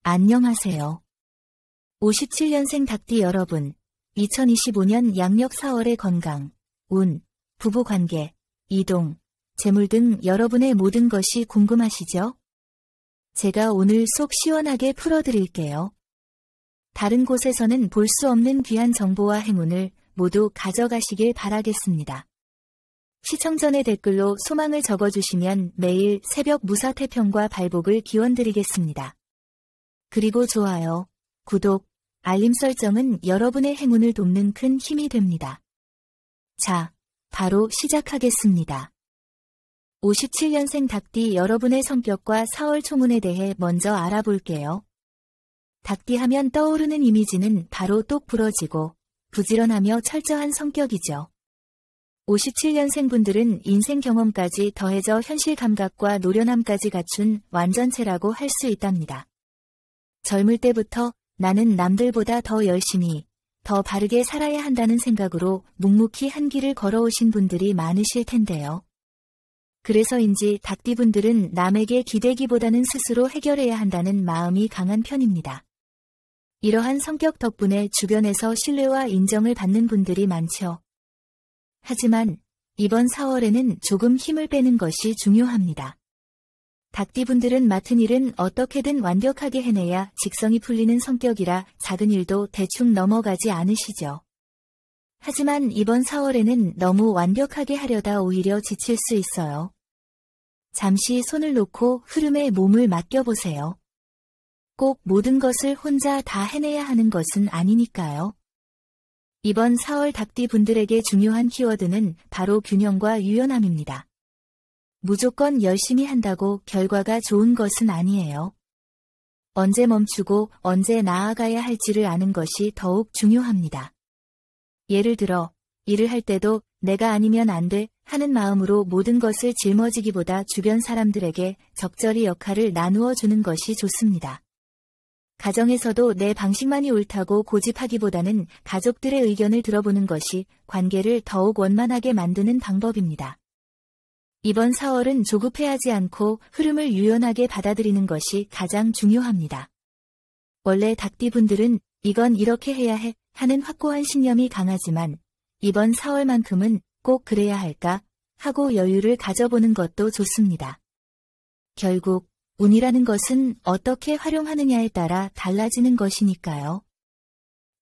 안녕하세요. 57년생 닭띠 여러분, 2025년 양력 4월의 건강, 운, 부부관계, 이동, 재물 등 여러분의 모든 것이 궁금하시죠? 제가 오늘 속 시원하게 풀어드릴게요. 다른 곳에서는 볼 수 없는 귀한 정보와 행운을 모두 가져가시길 바라겠습니다. 시청 전에 댓글로 소망을 적어주시면 매일 새벽 무사태평과 발복을 기원드리겠습니다. 그리고 좋아요, 구독, 알림 설정은 여러분의 행운을 돕는 큰 힘이 됩니다. 자, 바로 시작하겠습니다. 57년생 닭띠 여러분의 성격과 4월 초문에 대해 먼저 알아볼게요. 닭띠 하면 떠오르는 이미지는 바로 똑 부러지고 부지런하며 철저한 성격이죠. 57년생 분들은 인생 경험까지 더해져 현실 감각과 노련함까지 갖춘 완전체라고 할 수 있답니다. 젊을 때부터 나는 남들보다 더 열심히, 더 바르게 살아야 한다는 생각으로 묵묵히 한 길을 걸어오신 분들이 많으실 텐데요. 그래서인지 닭띠분들은 남에게 기대기보다는 스스로 해결해야 한다는 마음이 강한 편입니다. 이러한 성격 덕분에 주변에서 신뢰와 인정을 받는 분들이 많죠. 하지만 이번 4월에는 조금 힘을 빼는 것이 중요합니다. 닭띠분들은 맡은 일은 어떻게든 완벽하게 해내야 직성이 풀리는 성격이라 작은 일도 대충 넘어가지 않으시죠. 하지만 이번 4월에는 너무 완벽하게 하려다 오히려 지칠 수 있어요. 잠시 손을 놓고 흐름에 몸을 맡겨보세요. 꼭 모든 것을 혼자 다 해내야 하는 것은 아니니까요. 이번 4월 닭띠 분들에게 중요한 키워드는 바로 균형과 유연함입니다. 무조건 열심히 한다고 결과가 좋은 것은 아니에요. 언제 멈추고 언제 나아가야 할지를 아는 것이 더욱 중요합니다. 예를 들어, 일을 할 때도 내가 아니면 안 돼 하는 마음으로 모든 것을 짊어지기보다 주변 사람들에게 적절히 역할을 나누어 주는 것이 좋습니다. 가정에서도 내 방식만이 옳다고 고집하기보다는 가족들의 의견을 들어보는 것이 관계를 더욱 원만하게 만드는 방법입니다. 이번 4월은 조급해하지 않고 흐름을 유연하게 받아들이는 것이 가장 중요합니다. 원래 닭띠분들은 이건 이렇게 해야 해 하는 확고한 신념이 강하지만 이번 4월만큼은 꼭 그래야 할까 하고 여유를 가져보는 것도 좋습니다. 결국 운이라는 것은 어떻게 활용하느냐에 따라 달라지는 것이니까요.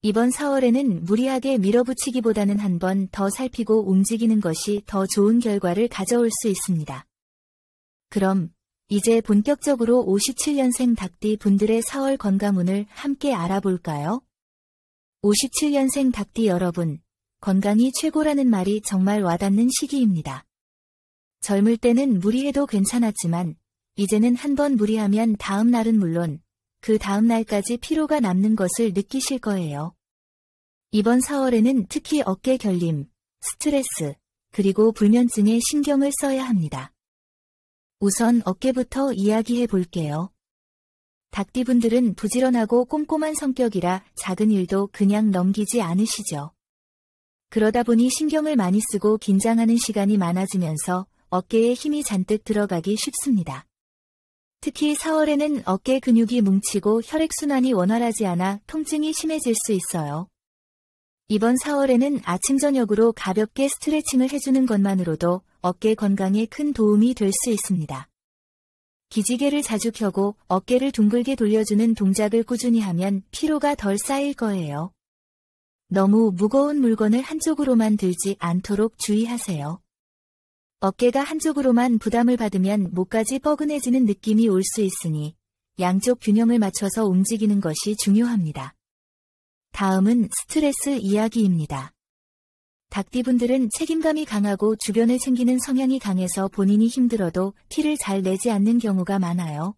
이번 4월에는 무리하게 밀어붙이기보다는 한 번 더 살피고 움직이는 것이 더 좋은 결과를 가져올 수 있습니다. 그럼 이제 본격적으로 57년생 닭띠 분들의 4월 건강운을 함께 알아볼까요? 57년생 닭띠 여러분, 건강이 최고라는 말이 정말 와닿는 시기입니다. 젊을 때는 무리해도 괜찮았지만 이제는 한 번 무리하면 다음 날은 물론 그 다음 날까지 피로가 남는 것을 느끼실 거예요. 이번 4월에는 특히 어깨 결림, 스트레스, 그리고 불면증에 신경을 써야 합니다. 우선 어깨부터 이야기해 볼게요. 닭띠분들은 부지런하고 꼼꼼한 성격이라 작은 일도 그냥 넘기지 않으시죠. 그러다 보니 신경을 많이 쓰고 긴장하는 시간이 많아지면서 어깨에 힘이 잔뜩 들어가기 쉽습니다. 특히 4월에는 어깨 근육이 뭉치고 혈액순환이 원활하지 않아 통증이 심해질 수 있어요. 이번 4월에는 아침 저녁으로 가볍게 스트레칭을 해주는 것만으로도 어깨 건강에 큰 도움이 될 수 있습니다. 기지개를 자주 펴고 어깨를 둥글게 돌려주는 동작을 꾸준히 하면 피로가 덜 쌓일 거예요. 너무 무거운 물건을 한쪽으로만 들지 않도록 주의하세요. 어깨가 한쪽으로만 부담을 받으면 목까지 뻐근해지는 느낌이 올 수 있으니 양쪽 균형을 맞춰서 움직이는 것이 중요합니다. 다음은 스트레스 이야기입니다. 닭띠분들은 책임감이 강하고 주변을 챙기는 성향이 강해서 본인이 힘들어도 티를 잘 내지 않는 경우가 많아요.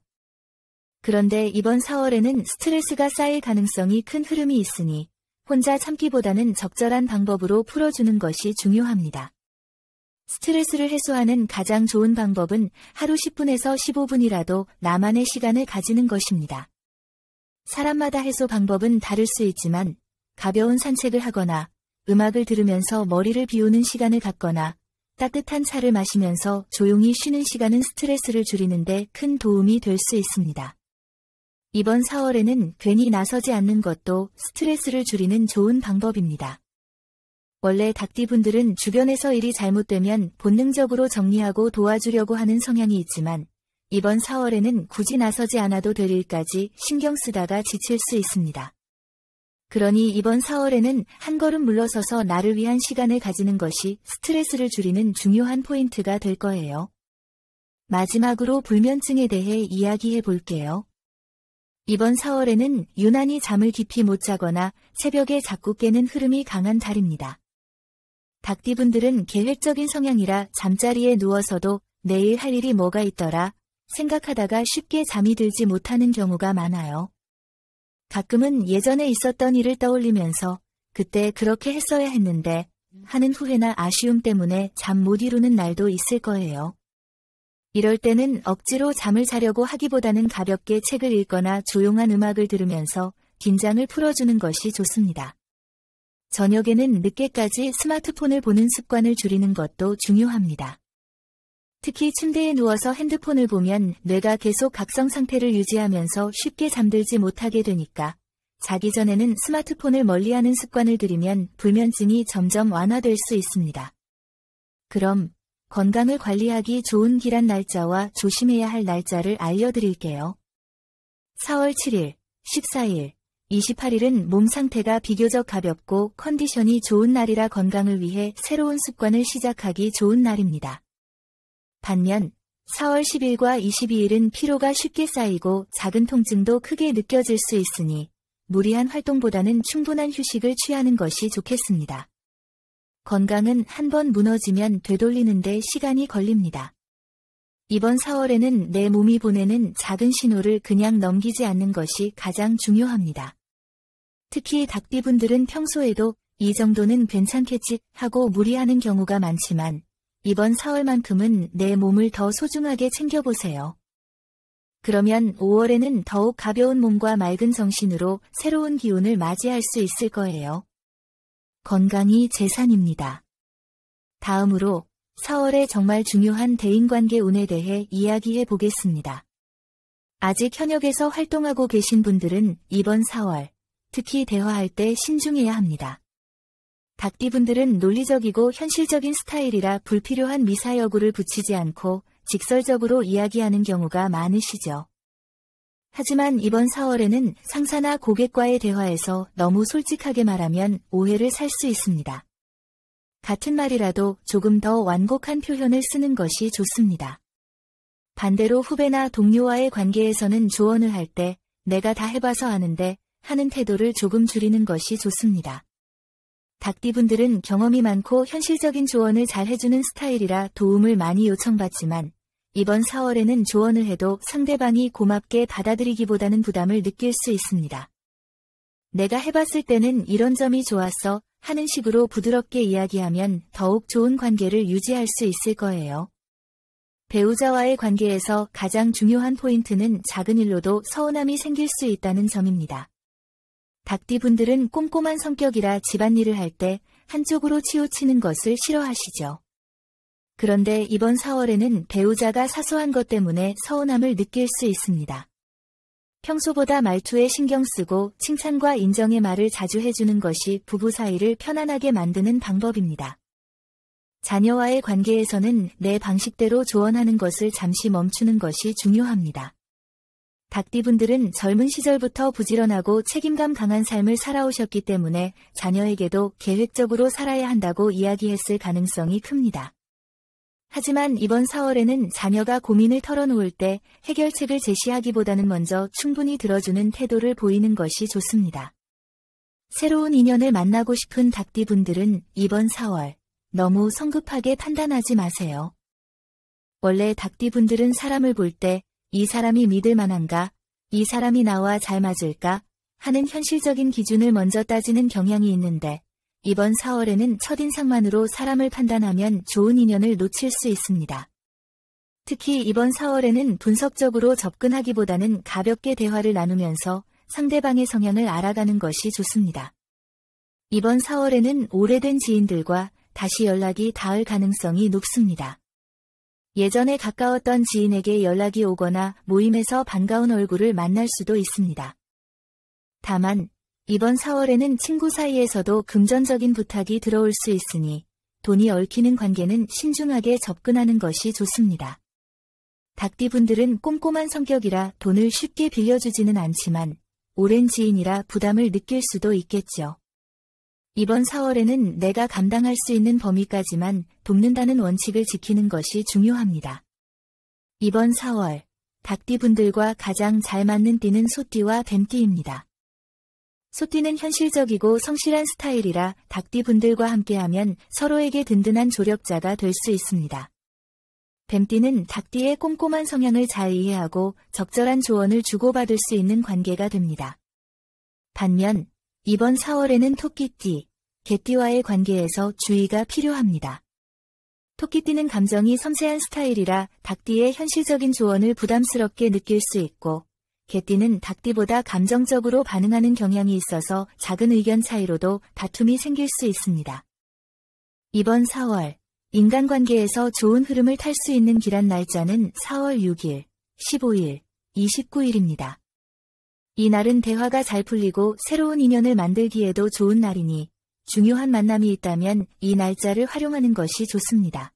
그런데 이번 4월에는 스트레스가 쌓일 가능성이 큰 흐름이 있으니 혼자 참기보다는 적절한 방법으로 풀어주는 것이 중요합니다. 스트레스를 해소하는 가장 좋은 방법은 하루 10분에서 15분이라도 나만의 시간을 가지는 것입니다. 사람마다 해소 방법은 다를 수 있지만 가벼운 산책을 하거나 음악을 들으면서 머리를 비우는 시간을 갖거나 따뜻한 차를 마시면서 조용히 쉬는 시간은 스트레스를 줄이는 데 큰 도움이 될 수 있습니다. 이번 4월에는 괜히 나서지 않는 것도 스트레스를 줄이는 좋은 방법입니다. 원래 닭띠분들은 주변에서 일이 잘못되면 본능적으로 정리하고 도와주려고 하는 성향이 있지만 이번 4월에는 굳이 나서지 않아도 될 일까지 신경 쓰다가 지칠 수 있습니다. 그러니 이번 4월에는 한 걸음 물러서서 나를 위한 시간을 가지는 것이 스트레스를 줄이는 중요한 포인트가 될 거예요. 마지막으로 불면증에 대해 이야기해 볼게요. 이번 4월에는 유난히 잠을 깊이 못 자거나 새벽에 자꾸 깨는 흐름이 강한 달입니다. 닭띠분들은 계획적인 성향이라 잠자리에 누워서도 내일 할 일이 뭐가 있더라 생각하다가 쉽게 잠이 들지 못하는 경우가 많아요. 가끔은 예전에 있었던 일을 떠올리면서 그때 그렇게 했어야 했는데 하는 후회나 아쉬움 때문에 잠 못 이루는 날도 있을 거예요. 이럴 때는 억지로 잠을 자려고 하기보다는 가볍게 책을 읽거나 조용한 음악을 들으면서 긴장을 풀어주는 것이 좋습니다. 저녁에는 늦게까지 스마트폰을 보는 습관을 줄이는 것도 중요합니다. 특히 침대에 누워서 핸드폰을 보면 뇌가 계속 각성 상태를 유지하면서 쉽게 잠들지 못하게 되니까 자기 전에는 스마트폰을 멀리하는 습관을 들이면 불면증이 점점 완화될 수 있습니다. 그럼 건강을 관리하기 좋은 기란 날짜와 조심해야 할 날짜를 알려드릴게요. 4월 7일, 14일, 28일은 몸 상태가 비교적 가볍고 컨디션이 좋은 날이라 건강을 위해 새로운 습관을 시작하기 좋은 날입니다. 반면 4월 10일과 22일은 피로가 쉽게 쌓이고 작은 통증도 크게 느껴질 수 있으니 무리한 활동보다는 충분한 휴식을 취하는 것이 좋겠습니다. 건강은 한번 무너지면 되돌리는데 시간이 걸립니다. 이번 4월에는 내 몸이 보내는 작은 신호를 그냥 넘기지 않는 것이 가장 중요합니다. 특히 닭띠분들은 평소에도 이 정도는 괜찮겠지 하고 무리하는 경우가 많지만 이번 4월만큼은 내 몸을 더 소중하게 챙겨보세요. 그러면 5월에는 더욱 가벼운 몸과 맑은 정신으로 새로운 기운을 맞이할 수 있을 거예요. 건강이 재산입니다. 다음으로 4월에 정말 중요한 대인관계 운에 대해 이야기해 보겠습니다. 아직 현역에서 활동하고 계신 분들은 이번 4월, 특히 대화할 때 신중해야 합니다. 닭띠분들은 논리적이고 현실적인 스타일이라 불필요한 미사여구를 붙이지 않고 직설적으로 이야기하는 경우가 많으시죠. 하지만 이번 4월에는 상사나 고객과의 대화에서 너무 솔직하게 말하면 오해를 살 수 있습니다. 같은 말이라도 조금 더 완곡한 표현을 쓰는 것이 좋습니다. 반대로 후배나 동료와의 관계에서는 조언을 할 때 내가 다 해봐서 아는데 하는 태도를 조금 줄이는 것이 좋습니다. 닭띠분들은 경험이 많고 현실적인 조언을 잘 해주는 스타일이라 도움을 많이 요청받지만 이번 4월에는 조언을 해도 상대방이 고맙게 받아들이기보다는 부담을 느낄 수 있습니다. 내가 해봤을 때는 이런 점이 좋았어 하는 식으로 부드럽게 이야기하면 더욱 좋은 관계를 유지할 수 있을 거예요. 배우자와의 관계에서 가장 중요한 포인트는 작은 일로도 서운함이 생길 수 있다는 점입니다. 닭띠분들은 꼼꼼한 성격이라 집안일을 할 때 한쪽으로 치우치는 것을 싫어하시죠. 그런데 이번 4월에는 배우자가 사소한 것 때문에 서운함을 느낄 수 있습니다. 평소보다 말투에 신경 쓰고 칭찬과 인정의 말을 자주 해주는 것이 부부 사이를 편안하게 만드는 방법입니다. 자녀와의 관계에서는 내 방식대로 조언하는 것을 잠시 멈추는 것이 중요합니다. 닭띠분들은 젊은 시절부터 부지런하고 책임감 강한 삶을 살아오셨기 때문에 자녀에게도 계획적으로 살아야 한다고 이야기했을 가능성이 큽니다. 하지만 이번 4월에는 자녀가 고민을 털어놓을 때 해결책을 제시하기보다는 먼저 충분히 들어주는 태도를 보이는 것이 좋습니다. 새로운 인연을 만나고 싶은 닭띠분들은 이번 4월 너무 성급하게 판단하지 마세요. 원래 닭띠분들은 사람을 볼 때 이 사람이 믿을 만한가, 이 사람이 나와 잘 맞을까 하는 현실적인 기준을 먼저 따지는 경향이 있는데 이번 4월에는 첫인상만으로 사람을 판단하면 좋은 인연을 놓칠 수 있습니다. 특히 이번 4월에는 분석적으로 접근하기보다는 가볍게 대화를 나누면서 상대방의 성향을 알아가는 것이 좋습니다. 이번 4월에는 오래된 지인들과 다시 연락이 닿을 가능성이 높습니다. 예전에 가까웠던 지인에게 연락이 오거나 모임에서 반가운 얼굴을 만날 수도 있습니다. 다만 이번 4월에는 친구 사이에서도 금전적인 부탁이 들어올 수 있으니 돈이 얽히는 관계는 신중하게 접근하는 것이 좋습니다. 닭띠분들은 꼼꼼한 성격이라 돈을 쉽게 빌려주지는 않지만 오랜 지인이라 부담을 느낄 수도 있겠죠. 이번 4월에는 내가 감당할 수 있는 범위까지만 돕는다는 원칙을 지키는 것이 중요합니다. 이번 4월, 닭띠분들과 가장 잘 맞는 띠는 소띠와 뱀띠입니다. 소띠는 현실적이고 성실한 스타일이라 닭띠분들과 함께하면 서로에게 든든한 조력자가 될 수 있습니다. 뱀띠는 닭띠의 꼼꼼한 성향을 잘 이해하고 적절한 조언을 주고받을 수 있는 관계가 됩니다. 반면 이번 4월에는 토끼띠, 개띠와의 관계에서 주의가 필요합니다. 토끼띠는 감정이 섬세한 스타일이라 닭띠의 현실적인 조언을 부담스럽게 느낄 수 있고, 개띠는 닭띠보다 감정적으로 반응하는 경향이 있어서 작은 의견 차이로도 다툼이 생길 수 있습니다. 이번 4월, 인간관계에서 좋은 흐름을 탈 수 있는 길한 날짜는 4월 6일, 15일, 29일입니다. 이 날은 대화가 잘 풀리고 새로운 인연을 만들기에도 좋은 날이니 중요한 만남이 있다면 이 날짜를 활용하는 것이 좋습니다.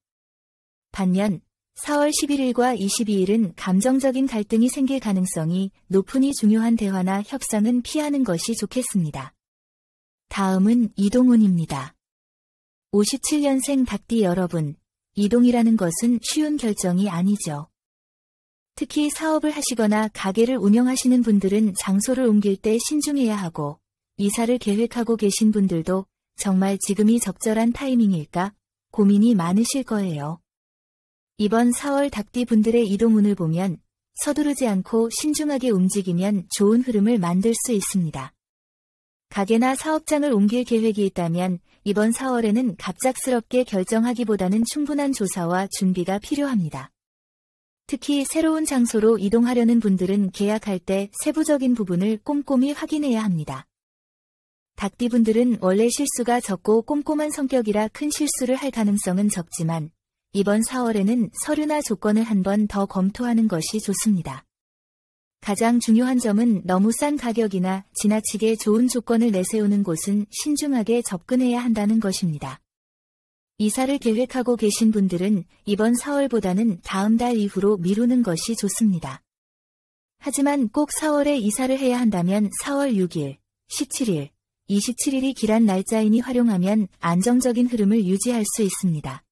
반면 4월 11일과 22일은 감정적인 갈등이 생길 가능성이 높으니 중요한 대화나 협상은 피하는 것이 좋겠습니다. 다음은 이동운입니다. 57년생 닭띠 여러분, 이동이라는 것은 쉬운 결정이 아니죠. 특히 사업을 하시거나 가게를 운영하시는 분들은 장소를 옮길 때 신중해야 하고, 이사를 계획하고 계신 분들도 정말 지금이 적절한 타이밍일까 고민이 많으실 거예요. 이번 4월 닭띠 분들의 이동운을 보면 서두르지 않고 신중하게 움직이면 좋은 흐름을 만들 수 있습니다. 가게나 사업장을 옮길 계획이 있다면 이번 4월에는 갑작스럽게 결정하기보다는 충분한 조사와 준비가 필요합니다. 특히 새로운 장소로 이동하려는 분들은 계약할 때 세부적인 부분을 꼼꼼히 확인해야 합니다. 닭띠분들은 원래 실수가 적고 꼼꼼한 성격이라 큰 실수를 할 가능성은 적지만 이번 4월에는 서류나 조건을 한 번 더 검토하는 것이 좋습니다. 가장 중요한 점은 너무 싼 가격이나 지나치게 좋은 조건을 내세우는 곳은 신중하게 접근해야 한다는 것입니다. 이사를 계획하고 계신 분들은 이번 4월보다는 다음 달 이후로 미루는 것이 좋습니다. 하지만 꼭 4월에 이사를 해야 한다면 4월 6일, 17일, 27일이 길한 날짜이니 활용하면 안정적인 흐름을 유지할 수 있습니다.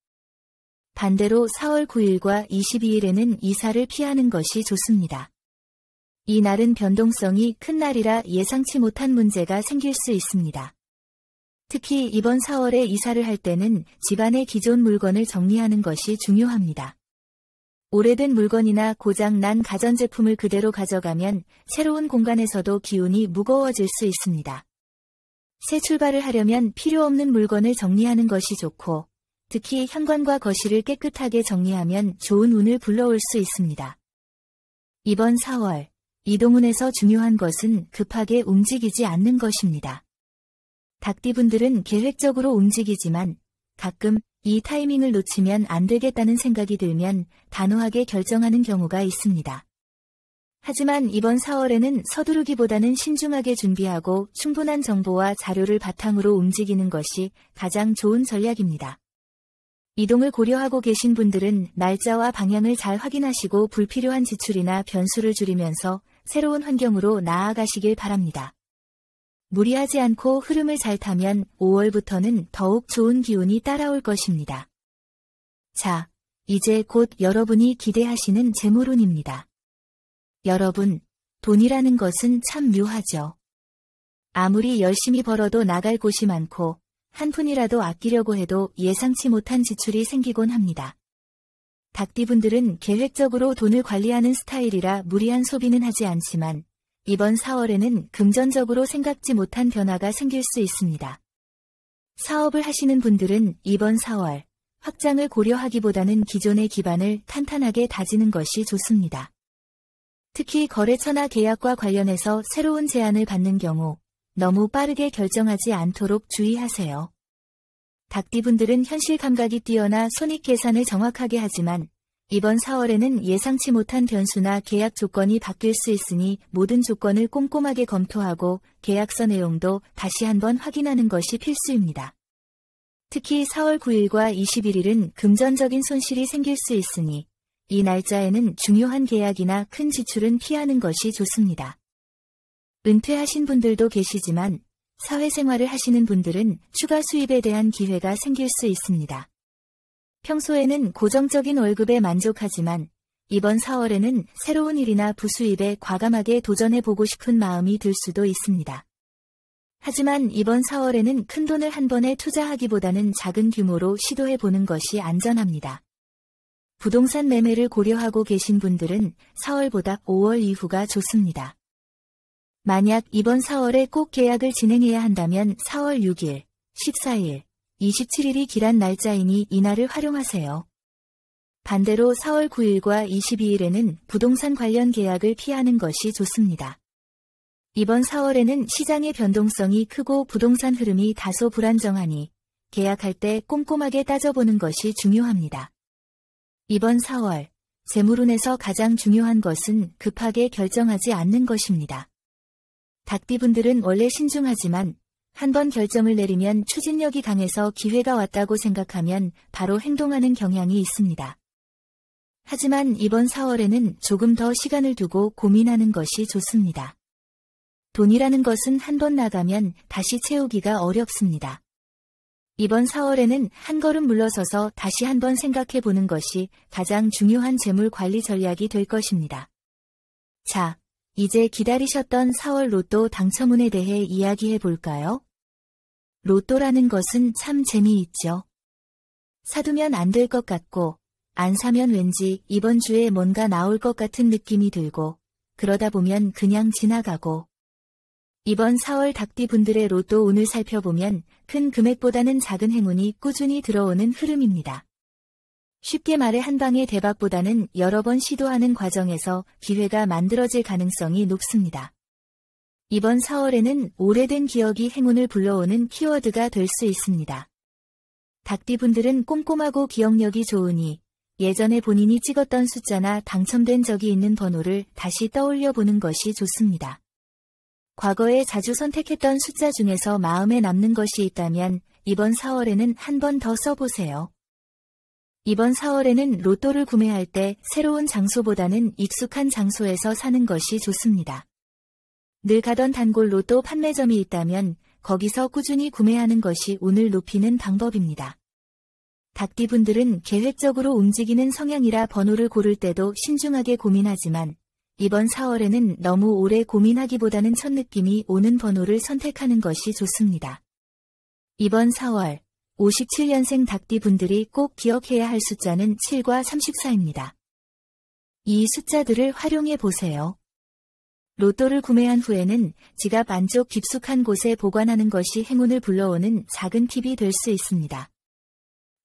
반대로 4월 9일과 22일에는 이사를 피하는 것이 좋습니다. 이 날은 변동성이 큰 날이라 예상치 못한 문제가 생길 수 있습니다. 특히 이번 4월에 이사를 할 때는 집안의 기존 물건을 정리하는 것이 중요합니다. 오래된 물건이나 고장-난 가전제품을 그대로 가져가면 새로운 공간에서도 기운이 무거워질 수 있습니다. 새 출발을 하려면 필요 없는 물건을 정리하는 것이 좋고, 특히 현관과 거실을 깨끗하게 정리하면 좋은 운을 불러올 수 있습니다. 이번 4월, 이동운에서 중요한 것은 급하게 움직이지 않는 것입니다. 닭띠분들은 계획적으로 움직이지만 가끔 이 타이밍을 놓치면 안 되겠다는 생각이 들면 단호하게 결정하는 경우가 있습니다. 하지만 이번 4월에는 서두르기보다는 신중하게 준비하고 충분한 정보와 자료를 바탕으로 움직이는 것이 가장 좋은 전략입니다. 이동을 고려하고 계신 분들은 날짜와 방향을 잘 확인하시고 불필요한 지출이나 변수를 줄이면서 새로운 환경으로 나아가시길 바랍니다. 무리하지 않고 흐름을 잘 타면 5월부터는 더욱 좋은 기운이 따라올 것입니다. 자, 이제 곧 여러분이 기대하시는 재물운입니다. 여러분, 돈이라는 것은 참 묘하죠. 아무리 열심히 벌어도 나갈 곳이 많고 한 푼이라도 아끼려고 해도 예상치 못한 지출이 생기곤 합니다. 닭띠분들은 계획적으로 돈을 관리하는 스타일이라 무리한 소비는 하지 않지만 이번 4월에는 금전적으로 생각지 못한 변화가 생길 수 있습니다. 사업을 하시는 분들은 이번 4월 확장을 고려하기보다는 기존의 기반을 탄탄하게 다지는 것이 좋습니다. 특히 거래처나 계약과 관련해서 새로운 제안을 받는 경우 너무 빠르게 결정하지 않도록 주의하세요. 닭띠분들은 현실 감각이 뛰어나 손익 계산을 정확하게 하지만 이번 4월에는 예상치 못한 변수나 계약 조건이 바뀔 수 있으니 모든 조건을 꼼꼼하게 검토하고 계약서 내용도 다시 한번 확인하는 것이 필수입니다. 특히 4월 9일과 21일은 금전적인 손실이 생길 수 있으니 이 날짜에는 중요한 계약이나 큰 지출은 피하는 것이 좋습니다. 은퇴하신 분들도 계시지만 사회생활을 하시는 분들은 추가 수입에 대한 기회가 생길 수 있습니다. 평소에는 고정적인 월급에 만족하지만 이번 4월에는 새로운 일이나 부수입에 과감하게 도전해보고 싶은 마음이 들 수도 있습니다. 하지만 이번 4월에는 큰 돈을 한 번에 투자하기보다는 작은 규모로 시도해보는 것이 안전합니다. 부동산 매매를 고려하고 계신 분들은 4월보다 5월 이후가 좋습니다. 만약 이번 4월에 꼭 계약을 진행해야 한다면 4월 6일, 14일, 27일이 길한 날짜이니 이날을 활용하세요. 반대로 4월 9일과 22일에는 부동산 관련 계약을 피하는 것이 좋습니다. 이번 4월에는 시장의 변동성이 크고 부동산 흐름이 다소 불안정하니 계약할 때 꼼꼼하게 따져보는 것이 중요합니다. 이번 4월, 재물운에서 가장 중요한 것은 급하게 결정하지 않는 것입니다. 닭띠분들은 원래 신중하지만 한번 결정을 내리면 추진력이 강해서 기회가 왔다고 생각하면 바로 행동하는 경향이 있습니다. 하지만 이번 4월에는 조금 더 시간을 두고 고민하는 것이 좋습니다. 돈이라는 것은 한번 나가면 다시 채우기가 어렵습니다. 이번 4월에는 한 걸음 물러서서 다시 한번 생각해 보는 것이 가장 중요한 재물 관리 전략이 될 것입니다. 자, 이제 기다리셨던 4월 로또 당첨운에 대해 이야기해 볼까요? 로또라는 것은 참 재미있죠. 사두면 안 될 것 같고, 안 사면 왠지 이번 주에 뭔가 나올 것 같은 느낌이 들고, 그러다 보면 그냥 지나가고. 이번 4월 닭띠 분들의 로또 운을 살펴보면 큰 금액보다는 작은 행운이 꾸준히 들어오는 흐름입니다. 쉽게 말해 한 방의 대박보다는 여러 번 시도하는 과정에서 기회가 만들어질 가능성이 높습니다. 이번 4월에는 오래된 기억이 행운을 불러오는 키워드가 될 수 있습니다. 닭띠분들은 꼼꼼하고 기억력이 좋으니 예전에 본인이 찍었던 숫자나 당첨된 적이 있는 번호를 다시 떠올려 보는 것이 좋습니다. 과거에 자주 선택했던 숫자 중에서 마음에 남는 것이 있다면 이번 4월에는 한 번 더 써보세요. 이번 4월에는 로또를 구매할 때 새로운 장소보다는 익숙한 장소에서 사는 것이 좋습니다. 늘 가던 단골 로또 판매점이 있다면 거기서 꾸준히 구매하는 것이 운을 높이는 방법입니다. 닭띠분들은 계획적으로 움직이는 성향이라 번호를 고를 때도 신중하게 고민하지만 이번 4월에는 너무 오래 고민하기보다는 첫 느낌이 오는 번호를 선택하는 것이 좋습니다. 이번 4월 57년생 닭띠분들이 꼭 기억해야 할 숫자는 7과 34입니다. 이 숫자들을 활용해 보세요. 로또를 구매한 후에는 지갑 안쪽 깊숙한 곳에 보관하는 것이 행운을 불러오는 작은 팁이 될 수 있습니다.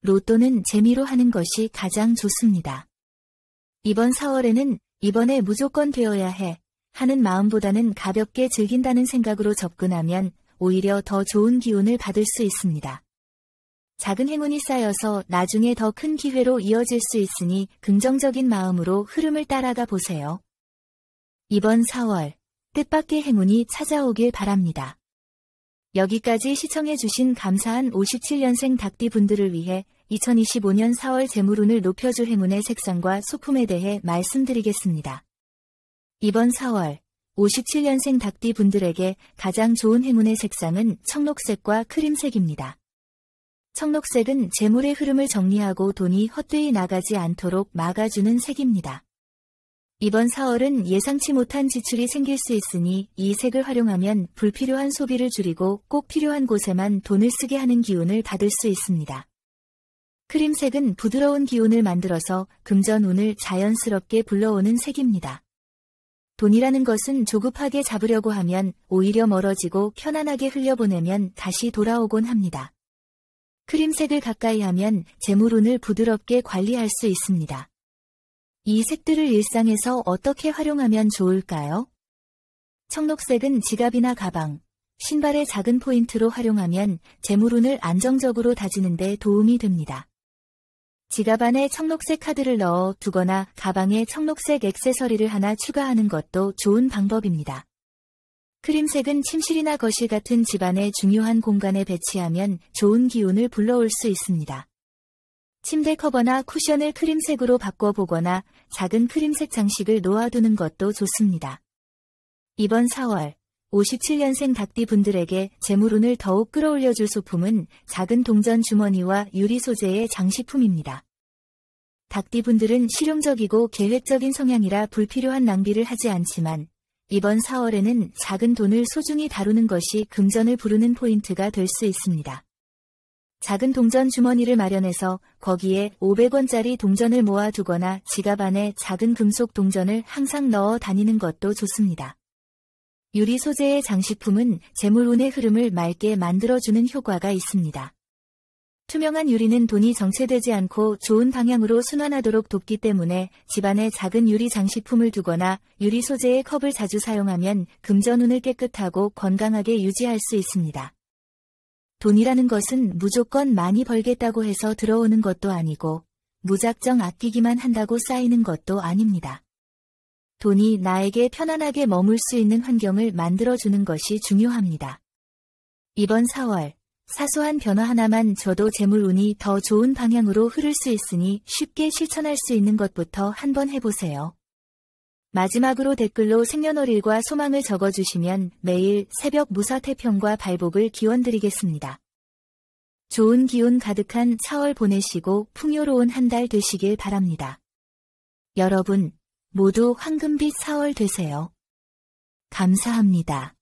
로또는 재미로 하는 것이 가장 좋습니다. 이번 4월에는 이번에 무조건 되어야 해 하는 마음보다는 가볍게 즐긴다는 생각으로 접근하면 오히려 더 좋은 기운을 받을 수 있습니다. 작은 행운이 쌓여서 나중에 더 큰 기회로 이어질 수 있으니 긍정적인 마음으로 흐름을 따라가 보세요. 이번 4월, 뜻밖의 행운이 찾아오길 바랍니다. 여기까지 시청해주신 감사한 57년생 닭띠 분들을 위해 2025년 4월 재물운을 높여줄 행운의 색상과 소품에 대해 말씀드리겠습니다. 이번 4월, 57년생 닭띠 분들에게 가장 좋은 행운의 색상은 청록색과 크림색입니다. 청록색은 재물의 흐름을 정리하고 돈이 헛되이 나가지 않도록 막아주는 색입니다. 이번 4월은 예상치 못한 지출이 생길 수 있으니 이 색을 활용하면 불필요한 소비를 줄이고 꼭 필요한 곳에만 돈을 쓰게 하는 기운을 받을 수 있습니다. 크림색은 부드러운 기운을 만들어서 금전운을 자연스럽게 불러오는 색입니다. 돈이라는 것은 조급하게 잡으려고 하면 오히려 멀어지고 편안하게 흘려보내면 다시 돌아오곤 합니다. 크림색을 가까이 하면 재물운을 부드럽게 관리할 수 있습니다. 이 색들을 일상에서 어떻게 활용하면 좋을까요? 청록색은 지갑이나 가방, 신발의 작은 포인트로 활용하면 재물운을 안정적으로 다지는 데 도움이 됩니다. 지갑 안에 청록색 카드를 넣어 두거나 가방에 청록색 액세서리를 하나 추가하는 것도 좋은 방법입니다. 크림색은 침실이나 거실 같은 집안의 중요한 공간에 배치하면 좋은 기운을 불러올 수 있습니다. 침대 커버나 쿠션을 크림색으로 바꿔보거나 작은 크림색 장식을 놓아두는 것도 좋습니다. 이번 4월 57년생 닭띠 분들에게 재물운을 더욱 끌어올려줄 소품은 작은 동전 주머니와 유리 소재의 장식품입니다. 닭띠 분들은 실용적이고 계획적인 성향이라 불필요한 낭비를 하지 않지만 이번 4월에는 작은 돈을 소중히 다루는 것이 금전을 부르는 포인트가 될 수 있습니다. 작은 동전 주머니를 마련해서 거기에 500원짜리 동전을 모아두거나 지갑 안에 작은 금속 동전을 항상 넣어 다니는 것도 좋습니다. 유리 소재의 장식품은 재물운의 흐름을 맑게 만들어주는 효과가 있습니다. 투명한 유리는 돈이 정체되지 않고 좋은 방향으로 순환하도록 돕기 때문에 집안에 작은 유리 장식품을 두거나 유리 소재의 컵을 자주 사용하면 금전운을 깨끗하고 건강하게 유지할 수 있습니다. 돈이라는 것은 무조건 많이 벌겠다고 해서 들어오는 것도 아니고 무작정 아끼기만 한다고 쌓이는 것도 아닙니다. 돈이 나에게 편안하게 머물 수 있는 환경을 만들어주는 것이 중요합니다. 이번 4월 사소한 변화 하나만 줘도 재물운이 더 좋은 방향으로 흐를 수 있으니 쉽게 실천할 수 있는 것부터 한번 해보세요. 마지막으로 댓글로 생년월일과 소망을 적어주시면 매일 새벽 무사태평과 발복을 기원드리겠습니다. 좋은 기운 가득한 4월 보내시고 풍요로운 한 달 되시길 바랍니다. 여러분 모두 황금빛 4월 되세요. 감사합니다.